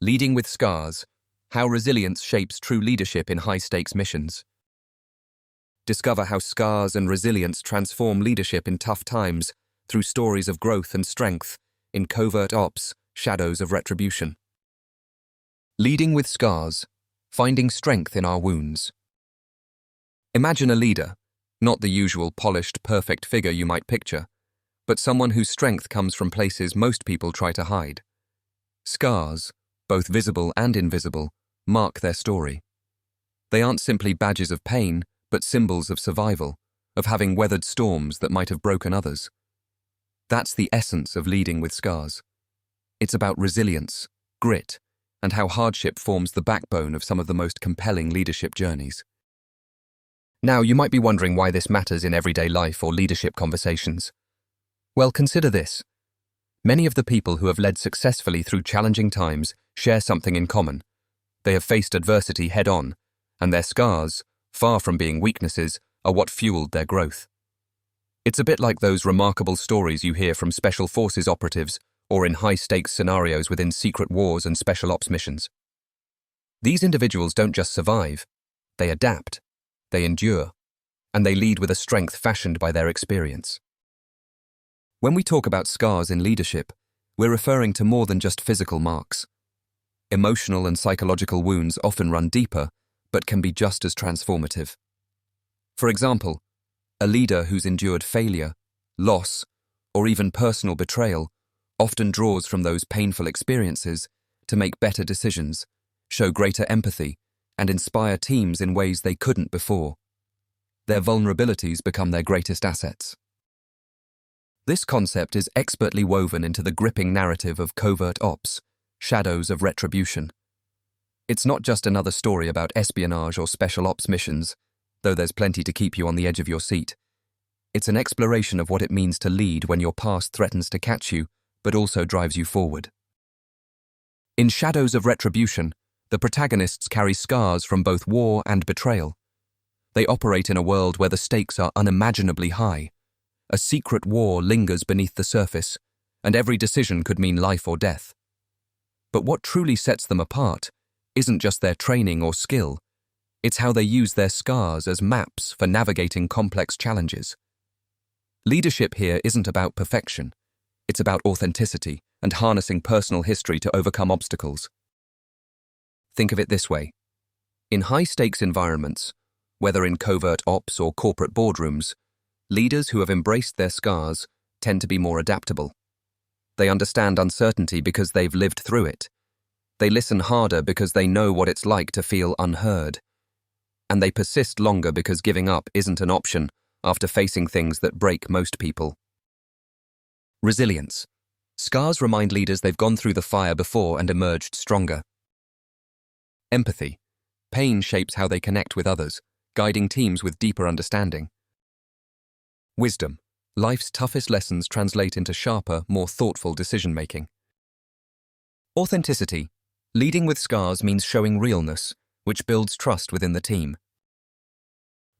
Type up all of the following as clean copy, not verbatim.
Leading with Scars: How Resilience Shapes True Leadership in High-Stakes Missions. Discover how scars and resilience transform leadership in tough times through stories of growth and strength in Covert Ops: Shadows of Retribution. Leading with Scars: Finding Strength in Our Wounds. Imagine a leader, not the usual polished, perfect figure you might picture, but someone whose strength comes from places most people try to hide. Scars, both visible and invisible, mark their story. They aren't simply badges of pain, but symbols of survival, of having weathered storms that might have broken others. That's the essence of leading with scars. It's about resilience, grit, and how hardship forms the backbone of some of the most compelling leadership journeys. Now, you might be wondering why this matters in everyday life or leadership conversations. Well, consider this. Many of the people who have led successfully through challenging times share something in common. They have faced adversity head-on, and their scars, far from being weaknesses, are what fueled their growth. It's a bit like those remarkable stories you hear from special forces operatives or in high-stakes scenarios within secret wars and special ops missions. These individuals don't just survive, they adapt, they endure, and they lead with a strength fashioned by their experience. When we talk about scars in leadership, we're referring to more than just physical marks. Emotional and psychological wounds often run deeper, but can be just as transformative. For example, a leader who's endured failure, loss, or even personal betrayal often draws from those painful experiences to make better decisions, show greater empathy, and inspire teams in ways they couldn't before. Their vulnerabilities become their greatest assets. This concept is expertly woven into the gripping narrative of Covert Ops: Shadows of Retribution. It's not just another story about espionage or special ops missions, though there's plenty to keep you on the edge of your seat. It's an exploration of what it means to lead when your past threatens to catch you, but also drives you forward. In Shadows of Retribution, the protagonists carry scars from both war and betrayal. They operate in a world where the stakes are unimaginably high. A secret war lingers beneath the surface, and every decision could mean life or death. But what truly sets them apart isn't just their training or skill, it's how they use their scars as maps for navigating complex challenges. Leadership here isn't about perfection, it's about authenticity and harnessing personal history to overcome obstacles. Think of it this way. In high-stakes environments, whether in covert ops or corporate boardrooms, leaders who have embraced their scars tend to be more adaptable. They understand uncertainty because they've lived through it. They listen harder because they know what it's like to feel unheard. And they persist longer because giving up isn't an option after facing things that break most people. Resilience. Scars remind leaders they've gone through the fire before and emerged stronger. Empathy. Pain shapes how they connect with others, guiding teams with deeper understanding. Wisdom. Life's toughest lessons translate into sharper, more thoughtful decision-making. Authenticity. Leading with scars means showing realness, which builds trust within the team.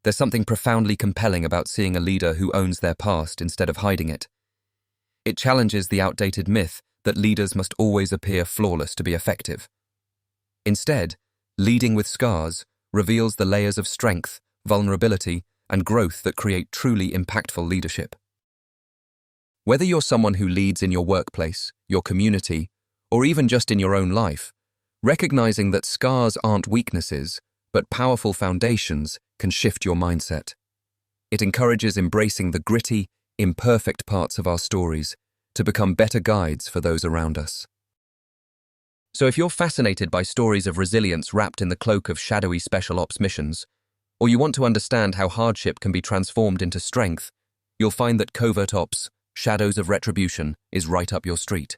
There's something profoundly compelling about seeing a leader who owns their past instead of hiding it. It challenges the outdated myth that leaders must always appear flawless to be effective. Instead, leading with scars reveals the layers of strength, vulnerability, and growth that create truly impactful leadership. Whether you're someone who leads in your workplace, your community, or even just in your own life, recognizing that scars aren't weaknesses, but powerful foundations can shift your mindset. It encourages embracing the gritty, imperfect parts of our stories to become better guides for those around us. So if you're fascinated by stories of resilience wrapped in the cloak of shadowy special ops missions, or you want to understand how hardship can be transformed into strength, you'll find that Covert Ops: Shadows of Retribution is right up your street.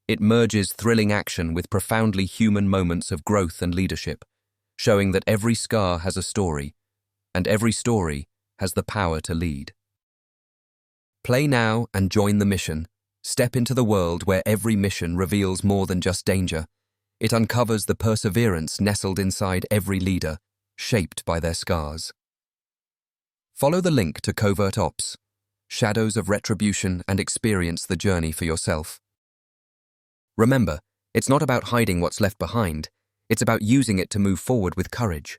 It merges thrilling action with profoundly human moments of growth and leadership, showing that every scar has a story, and every story has the power to lead. Play now and join the mission. Step into the world where every mission reveals more than just danger. It uncovers the perseverance nestled inside every leader, shaped by their scars. Follow the link to Covert Ops: Shadows of Retribution and experience the journey for yourself. Remember, It's not about hiding what's left behind, it's about using it to move forward with courage.